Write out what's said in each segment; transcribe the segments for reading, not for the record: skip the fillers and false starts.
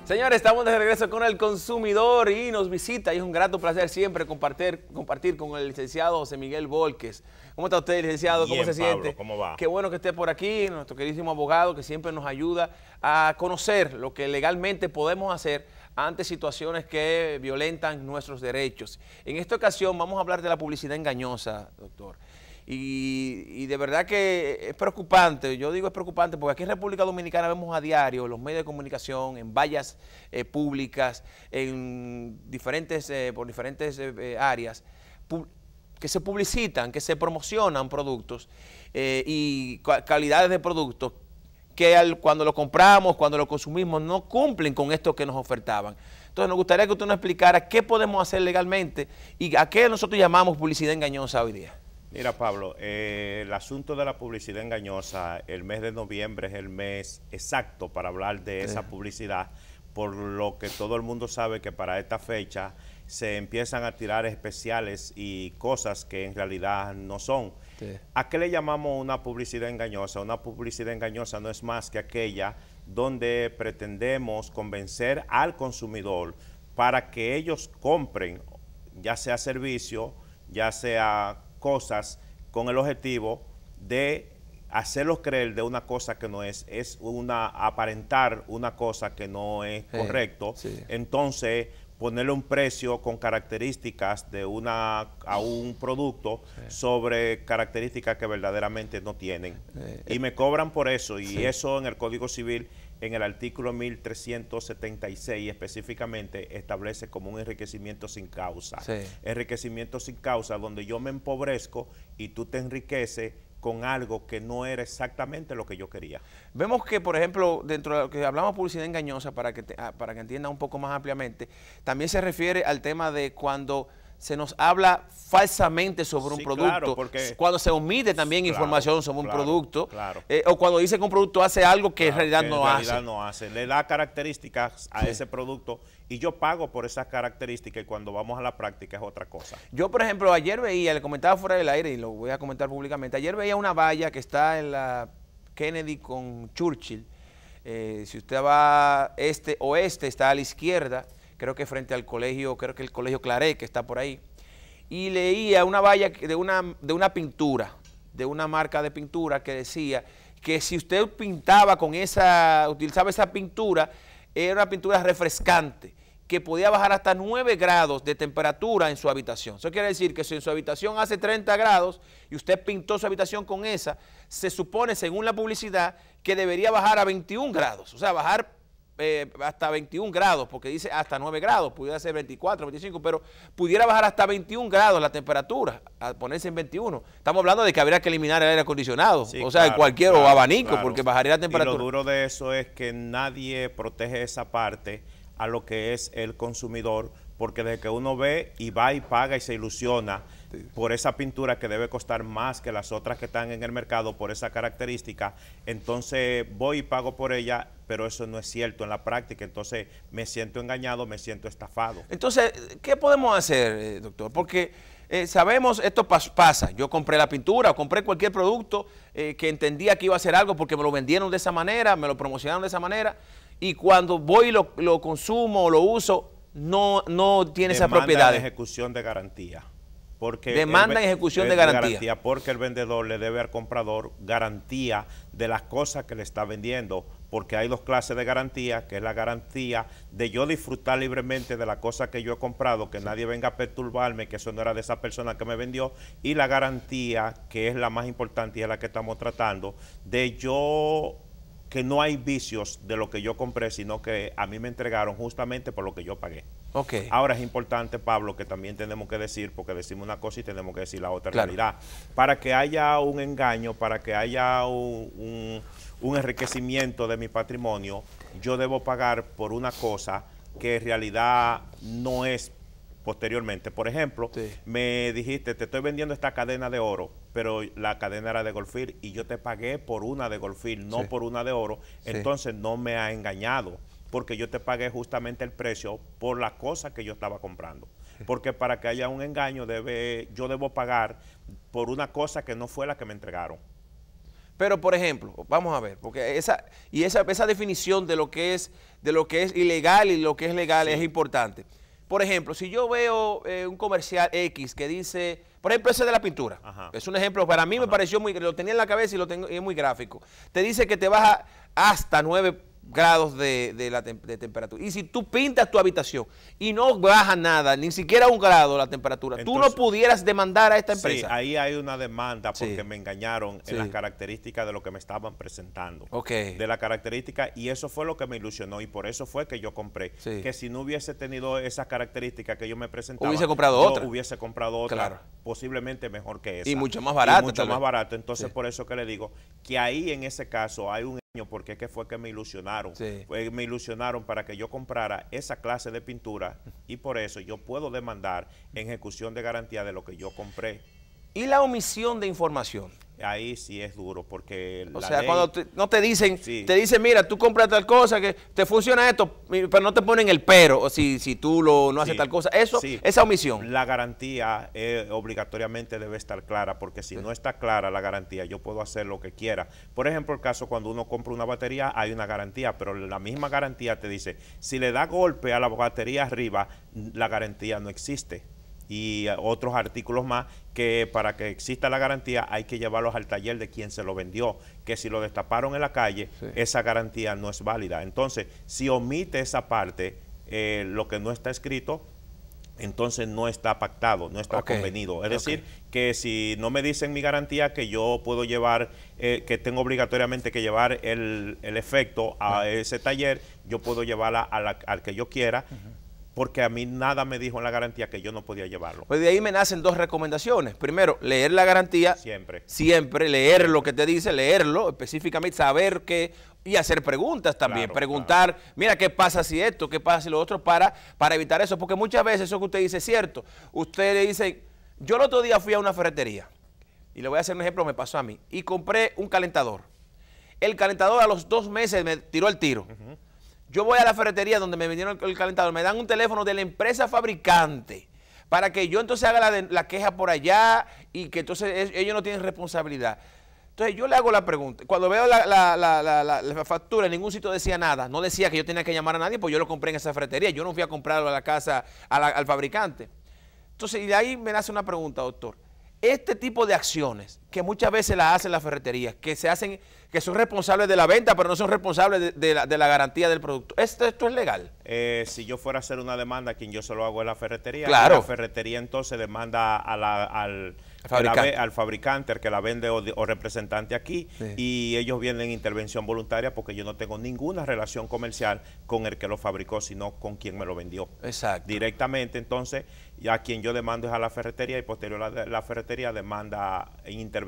Señores, estamos de regreso con El Consumidor y nos visita y es un grato placer siempre compartir con el licenciado José Miguel Volques. ¿Cómo está usted, licenciado? ¿Cómo Bien, se siente? Pablo, ¿cómo va? Qué bueno que esté por aquí, nuestro queridísimo abogado que siempre nos ayuda a conocer lo que legalmente podemos hacer ante situaciones que violentan nuestros derechos. En esta ocasión vamos a hablar de la publicidad engañosa, doctor. Y de verdad que es preocupante, yo digo es preocupante porque aquí en República Dominicana vemos a diario los medios de comunicación, en vallas públicas, por diferentes áreas, que se publicitan, que se promocionan productos y calidades de productos que cuando lo compramos, cuando lo consumimos, no cumplen con esto que nos ofertaban. Entonces nos gustaría que usted nos explicara qué podemos hacer legalmente y a qué nosotros llamamos publicidad engañosa hoy día. Mira, Pablo, el asunto de la publicidad engañosa, el mes de noviembre es el mes exacto para hablar de esa publicidad, por lo que todo el mundo sabe que para esta fecha se empiezan a tirar especiales y cosas que en realidad no son. Sí. ¿A qué le llamamos una publicidad engañosa? Una publicidad engañosa no es más que aquella donde pretendemos convencer al consumidor para que ellos compren, ya sea servicio, ya sea cosas, con el objetivo de hacerlos creer de una cosa que no es aparentar una cosa que no es correcto. Sí. Entonces ponerle un precio con características de a un producto sobre características que verdaderamente no tienen. Y me cobran por eso, y eso en el Código Civil, en el artículo 1376 específicamente establece como un enriquecimiento sin causa. Enriquecimiento sin causa, donde yo me empobrezco y tú te enriqueces con algo que no era exactamente lo que yo quería. Vemos que, por ejemplo, dentro de lo que hablamos de publicidad engañosa, para que entienda un poco más ampliamente, también se refiere al tema de cuando se nos habla falsamente sobre un producto, claro, cuando se omite también información sobre un producto, o cuando dice que un producto hace algo que en realidad no hace. Le da características a ese producto y yo pago por esas características y cuando vamos a la práctica es otra cosa. Yo, por ejemplo, ayer veía, le comentaba fuera del aire y lo voy a comentar públicamente, ayer veía una valla que está en la Kennedy con Churchill. Si usted va oeste, está a la izquierda, creo que frente al colegio, creo que el colegio Claret, que está por ahí, y leía una valla de una pintura, de una marca de pintura que decía que si usted pintaba utilizaba esa pintura, era una pintura refrescante, que podía bajar hasta 9 grados de temperatura en su habitación. Eso quiere decir que si en su habitación hace 30 grados y usted pintó su habitación con esa, se supone, según la publicidad, que debería bajar a 21 grados, o sea, bajar hasta 21 grados, porque dice hasta 9 grados, pudiera ser 24, 25, pero pudiera bajar hasta 21 grados la temperatura, a ponerse en 21. Estamos hablando de que habría que eliminar el aire acondicionado, o sea, claro, cualquier o abanico, porque bajaría la temperatura. Y lo duro de eso es que nadie protege esa parte a lo que es el consumidor, porque desde que uno ve y va y paga y se ilusiona por esa pintura que debe costar más que las otras que están en el mercado por esa característica, entonces voy y pago por ella, pero eso no es cierto en la práctica, entonces me siento engañado, me siento estafado. Entonces, ¿qué podemos hacer, doctor? Porque sabemos, esto pasa, yo compré la pintura o compré cualquier producto que entendía que iba a hacer algo porque me lo vendieron de esa manera, me lo promocionaron de esa manera, y cuando voy y lo consumo o lo uso, no tiene esa propiedad. Demanda ejecución de garantía. Demanda ejecución de garantía. Porque el vendedor le debe al comprador garantía de las cosas que le está vendiendo, porque hay dos clases de garantía, que es la garantía de yo disfrutar libremente de la cosa que yo he comprado, que nadie venga a perturbarme, que eso no era de esa persona que me vendió, y la garantía, que es la más importante y es la que estamos tratando, de yo que no hay vicios de lo que yo compré, sino que a mí me entregaron justamente por lo que yo pagué. Ahora es importante, Pablo, que también tenemos que decir, porque decimos una cosa y tenemos que decir la otra realidad. Para que haya un engaño, para que haya un enriquecimiento de mi patrimonio, yo debo pagar por una cosa que en realidad no es posteriormente. Por ejemplo, me dijiste, te estoy vendiendo esta cadena de oro, pero la cadena era de Golfir y yo te pagué por una de Golfir, no por una de oro, entonces no me ha engañado, porque yo te pagué justamente el precio por la cosa que yo estaba comprando. Porque para que haya un engaño, yo debo pagar por una cosa que no fue la que me entregaron. Pero, por ejemplo, vamos a ver, porque esa definición de lo que es ilegal y lo que es legal es importante. Por ejemplo, si yo veo un comercial X que dice, por ejemplo, ese de la pintura, Ajá. es un ejemplo, para mí me pareció lo tenía en la cabeza y es muy gráfico. Te dice que te baja hasta 9 grados de temperatura. Y si tú pintas tu habitación y no baja nada, ni siquiera 1 grado la temperatura, entonces, tú no pudieras demandar a esta empresa. Sí, ahí hay una demanda porque me engañaron en las características de lo que me estaban presentando. De la característica, y eso fue lo que me ilusionó y por eso fue que yo compré. Que si no hubiese tenido esas características que yo me presentaba, hubiese comprado otra. Claro. Posiblemente mejor que esa. Y mucho más barato. Y mucho más barato. Entonces, por eso que le digo que ahí en ese caso hay un porque es que fue que me ilusionaron. Me ilusionaron para que yo comprara esa clase de pintura y por eso yo puedo demandar en ejecución de garantía de lo que yo compré. ¿Y la omisión de información? Ahí sí es duro porque o sea, ley, cuando no te dicen, te dicen, mira, tú compras tal cosa, que te funciona esto, pero no te ponen el pero, o si tú no haces tal cosa, esa omisión. La garantía obligatoriamente debe estar clara, porque si no está clara la garantía, yo puedo hacer lo que quiera. Por ejemplo, el caso cuando uno compra una batería, hay una garantía, pero la misma garantía te dice, si le da golpe a la batería arriba, la garantía no existe. Y otros artículos más que para que exista la garantía hay que llevarlos al taller de quien se lo vendió, que si lo destaparon en la calle, esa garantía no es válida. Entonces, si omite esa parte, lo que no está escrito, entonces no está pactado, no está convenido. Es decir, que si no me dicen mi garantía que yo puedo llevar, que tengo obligatoriamente que llevar el efecto a ese taller, yo puedo llevarla al que yo quiera, porque a mí nada me dijo en la garantía que yo no podía llevarlo. Pues de ahí me nacen 2 recomendaciones. Primero, leer la garantía. Siempre, leer lo que te dice, leerlo específicamente, saber qué, y hacer preguntas también. Preguntar, mira, ¿qué pasa si esto? ¿Qué pasa si lo otro? Para evitar eso. Porque muchas veces eso que usted dice es cierto. Usted le dice, yo el otro día fui a una ferretería, y le voy a hacer un ejemplo, me pasó a mí, y compré un calentador. El calentador a los 2 meses me tiró el tiro. Yo voy a la ferretería donde me vendieron el calentador, me dan un teléfono de la empresa fabricante para que yo entonces haga la queja por allá y que entonces ellos no tienen responsabilidad. Entonces yo le hago la pregunta. Cuando veo la factura, en ningún sitio decía nada. No decía que yo tenía que llamar a nadie, pues yo lo compré en esa ferretería. Yo no fui a comprarlo a la casa, al fabricante. Entonces, y de ahí me nace una pregunta, doctor. Este tipo de acciones que muchas veces las hacen las ferreterías, que son responsables de la venta, pero no son responsables de la garantía del producto, ¿esto es legal? Si yo fuera a hacer una demanda, quien yo se lo hago es la ferretería. Claro. La ferretería entonces demanda al fabricante, el que la vende o representante aquí, y ellos vienen en intervención voluntaria porque yo no tengo ninguna relación comercial con el que lo fabricó, sino con quien me lo vendió. Exacto. Directamente, entonces, ya quien yo demando es a la ferretería y posterior a la ferretería demanda en intervención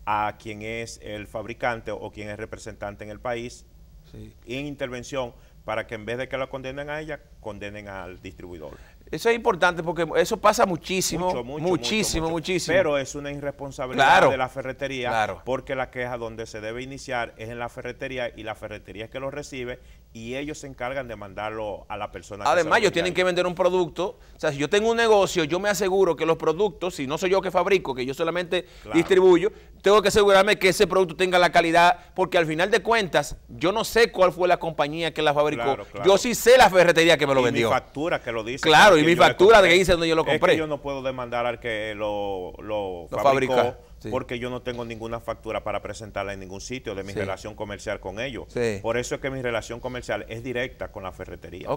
a quien es el fabricante o quien es representante en el país, en intervención para que en vez de que la condenen a ella, condenen al distribuidor. Eso es importante porque eso pasa muchísimo, muchísimo. Pero es una irresponsabilidad de la ferretería porque la queja donde se debe iniciar es en la ferretería y la ferretería es que lo recibe y ellos se encargan de mandarlo a la persona. Además, ellos tienen que vender un producto. O sea, si yo tengo un negocio, yo me aseguro que los productos, si no soy yo que fabrico, que yo solamente distribuyo, tengo que asegurarme que ese producto tenga la calidad, porque al final de cuentas, yo no sé cuál fue la compañía que la fabricó. Yo sí sé la ferretería que me lo vendió. Mi factura que lo dice. Claro, y mi factura de que dice donde yo lo compré. Es que yo no puedo demandar al que lo fabricó. Porque yo no tengo ninguna factura para presentarla en ningún sitio de mi relación comercial con ellos. Por eso es que mi relación comercial es directa con la ferretería.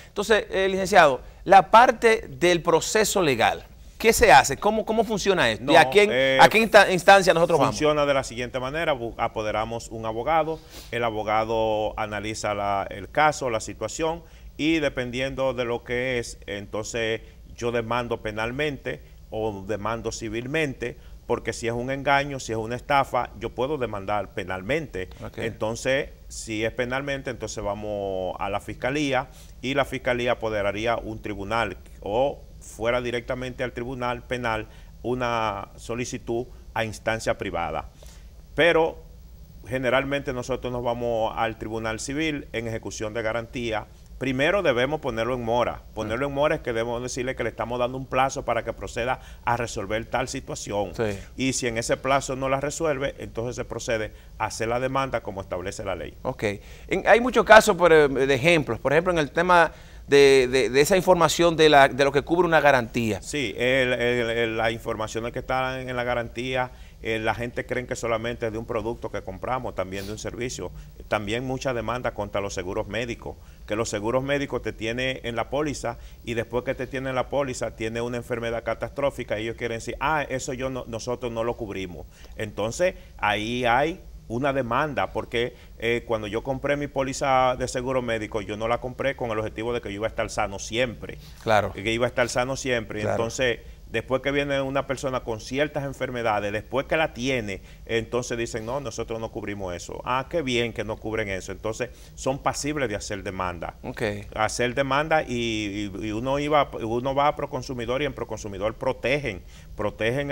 Entonces, licenciado, la parte del proceso legal, ¿qué se hace? ¿Cómo funciona esto? ¿Y a qué instancia nosotros vamos? Funciona de la siguiente manera, apoderamos un abogado, el abogado analiza el caso, la situación, y dependiendo de lo que es, entonces yo demando penalmente o demando civilmente, porque si es un engaño, si es una estafa, yo puedo demandar penalmente. Entonces, si es penalmente, entonces vamos a la fiscalía y la fiscalía apoderaría un tribunal o fuera directamente al tribunal penal una solicitud a instancia privada. Pero generalmente nosotros nos vamos al tribunal civil en ejecución de garantía primero debemos ponerlo en mora. Ponerlo en mora es que debemos decirle que le estamos dando un plazo para que proceda a resolver tal situación. Sí. Y si en ese plazo no la resuelve, entonces se procede a hacer la demanda como establece la ley. Ok. Hay muchos casos de ejemplos. Por ejemplo, en el tema de esa información de lo que cubre una garantía. Sí, la información que está en la garantía, la gente cree que solamente es de un producto que compramos, también de un servicio. También mucha demanda contra los seguros médicos, que los seguros médicos te tienen en la póliza y después que te tienen en la póliza tiene una enfermedad catastrófica y ellos quieren decir, eso nosotros no lo cubrimos. Entonces ahí hay una demanda, porque cuando yo compré mi póliza de seguro médico, yo no la compré con el objetivo de que yo iba a estar sano siempre. Claro. Que iba a estar sano siempre. Claro. Entonces, después que viene una persona con ciertas enfermedades, después que la tiene, entonces dicen, no, nosotros no cubrimos eso. Qué bien que no cubren eso. Entonces, son pasibles de hacer demanda. Okay. Hacer demanda y uno va a Proconsumidor y en Proconsumidor protegen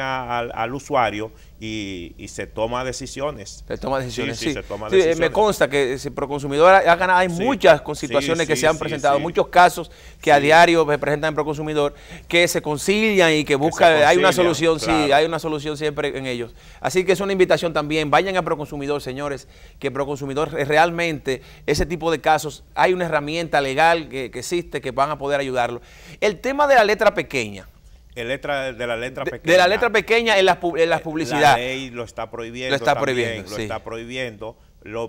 al usuario y se toma decisiones. Se toma decisiones, sí. sí. Se toma Sí, decisiones. me consta que si Proconsumidor ha ganado, hay muchas situaciones que se han presentado, muchos casos que a diario se presentan en Proconsumidor, que se concilian y que buscan, hay una solución, claro. Sí, hay una solución siempre en ellos. Así que es una invitación también, vayan a Proconsumidor, señores, que Proconsumidor realmente, ese tipo de casos, hay una herramienta legal que existe que van a poder ayudarlo. El tema de la letra pequeña. De la letra pequeña. De la letra pequeña en las publicidades. La ley lo está prohibiendo. Lo está prohibiendo, lo está prohibiendo.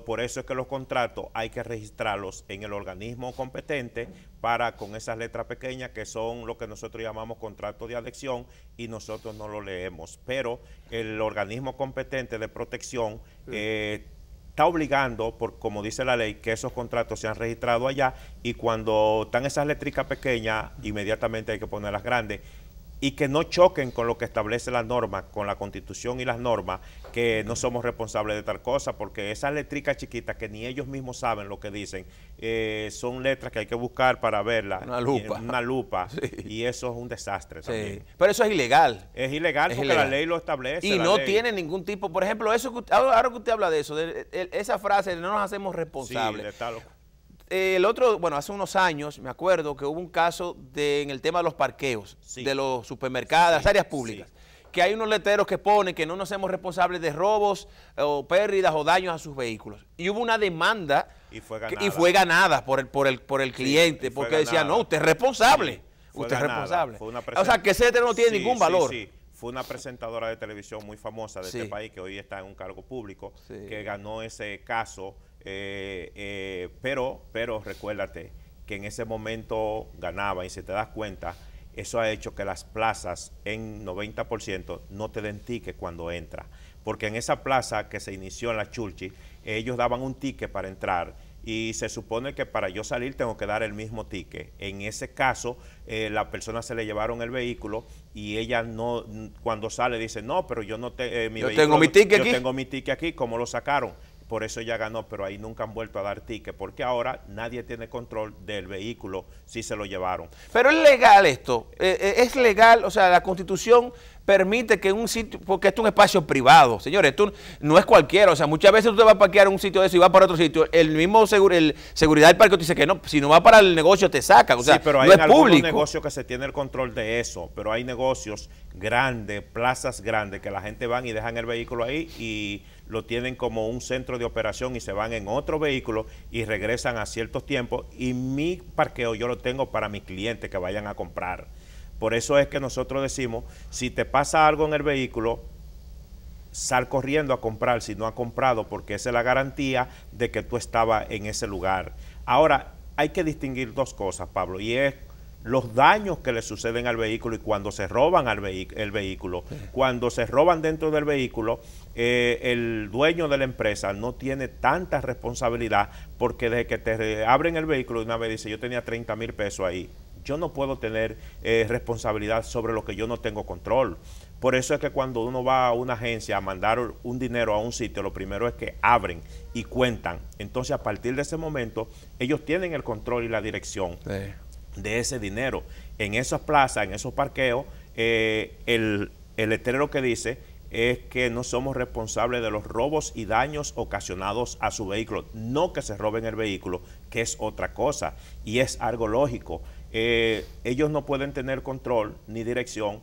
Por eso es que los contratos hay que registrarlos en el organismo competente con esas letras pequeñas, que son lo que nosotros llamamos contrato de adhesión, y nosotros no lo leemos. Pero el organismo competente de protección está obligando, como dice la ley, que esos contratos sean registrados allá, y cuando están esas letricas pequeñas, inmediatamente hay que ponerlas grandes, y que no choquen con lo que establece la norma, con la Constitución y las normas, que no somos responsables de tal cosa, porque esas letricas chiquitas que ni ellos mismos saben lo que dicen, son letras que hay que buscar para verlas. Una lupa. Sí. Y eso es un desastre también. Pero eso es ilegal. Es ilegal porque la ley lo establece. Y no tiene ningún tipo, por ejemplo, ahora que usted habla de eso, esa frase de no nos hacemos responsables. Sí, hace unos años, me acuerdo que hubo un caso en el tema de los parqueos, sí, de los supermercados, de las áreas públicas, sí, que hay unos letreros que ponen que no nos hacemos responsables de robos o pérdidas o daños a sus vehículos. Y hubo una demanda y fue ganada por el cliente, sí, porque decía, no, usted es responsable. Sí, usted es responsable. O sea, que ese letrero no tiene ningún valor. Sí. Fue una presentadora de televisión muy famosa de este país, que hoy está en un cargo público, que ganó ese caso. Pero recuérdate que en ese momento ganaba, y si te das cuenta, eso ha hecho que las plazas en 90% no te den ticket cuando entra, porque en esa plaza que se inició en la Churchill, ellos daban un ticket para entrar y se supone que para yo salir tengo que dar el mismo ticket. En ese caso, la persona se le llevaron el vehículo y ella no, cuando sale dice, no, pero yo no tengo mi ticket aquí. Yo tengo mi ticket aquí, ¿cómo lo sacaron? Por eso ella ganó, pero ahí nunca han vuelto a dar ticket, porque ahora nadie tiene control del vehículo si se lo llevaron. Pero es legal esto, es legal, o sea, la Constitución permite que un sitio, porque esto es un espacio privado, señores, esto no es cualquiera, o sea, muchas veces usted va a parquear en un sitio de eso y va para otro sitio, el mismo seguridad del parque te dice que no, si no va para el negocio te saca, o sea, sí, pero hay no es público. Negocios que se tiene el control de eso, pero hay negocios grandes, plazas grandes, que la gente van y dejan el vehículo ahí y lo tienen como un centro de operación y se van en otro vehículo y regresan a ciertos tiempos, y mi parqueo yo lo tengo para mis clientes que vayan a comprar. Por eso es que nosotros decimos, si te pasa algo en el vehículo, sal corriendo a comprar si no has comprado, porque esa es la garantía de que tú estabas en ese lugar. Ahora, hay que distinguir dos cosas, Pablo, y es los daños que le suceden al vehículo y cuando se roban el vehículo. Cuando se roban dentro del vehículo, el dueño de la empresa no tiene tanta responsabilidad, porque desde que te abren el vehículo, una vez dice, yo tenía 30,000 pesos ahí. Yo no puedo tener responsabilidad sobre lo que yo no tengo control. Por eso es que cuando uno va a una agencia a mandar un dinero a un sitio, lo primero es que abren y cuentan. Entonces, a partir de ese momento, ellos tienen el control y la dirección de ese dinero. En esas plazas, en esos parqueos, el letrero que dice es que no somos responsables de los robos y daños ocasionados a su vehículo, no que se roben el vehículo, que es otra cosa, y es algo lógico. Ellos no pueden tener control ni dirección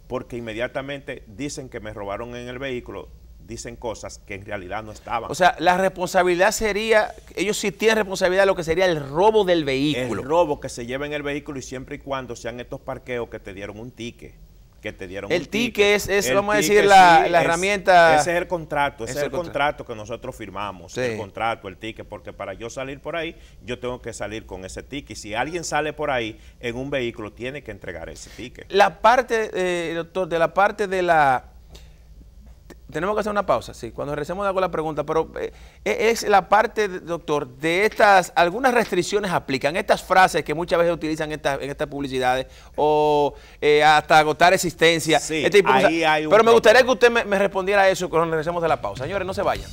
porque inmediatamente dicen que me robaron en el vehículo, dicen cosas que en realidad no estaban. O sea, la responsabilidad sería, ellos sí tienen responsabilidad de lo que sería el robo del vehículo. El robo que se lleva en el vehículo y siempre y cuando sean estos parqueos que te dieron un ticket. Que te dieron el ticket es, vamos a decir, sí, la herramienta. Ese es el contrato, ese es el contrato que nosotros firmamos, sí. El contrato, el ticket, porque para yo salir por ahí, yo tengo que salir con ese ticket. Si alguien sale por ahí en un vehículo, tiene que entregar ese ticket. La parte, doctor, de la parte de la... Tenemos que hacer una pausa, sí, cuando regresemos hago la pregunta, pero es la parte, doctor, de estas, algunas restricciones aplican, estas frases que muchas veces utilizan en estas publicidades, o hasta agotar existencia. Sí, este tipo ahí hay un pero me gustaría que usted me respondiera a eso cuando regresemos de la pausa. Señores, no se vayan.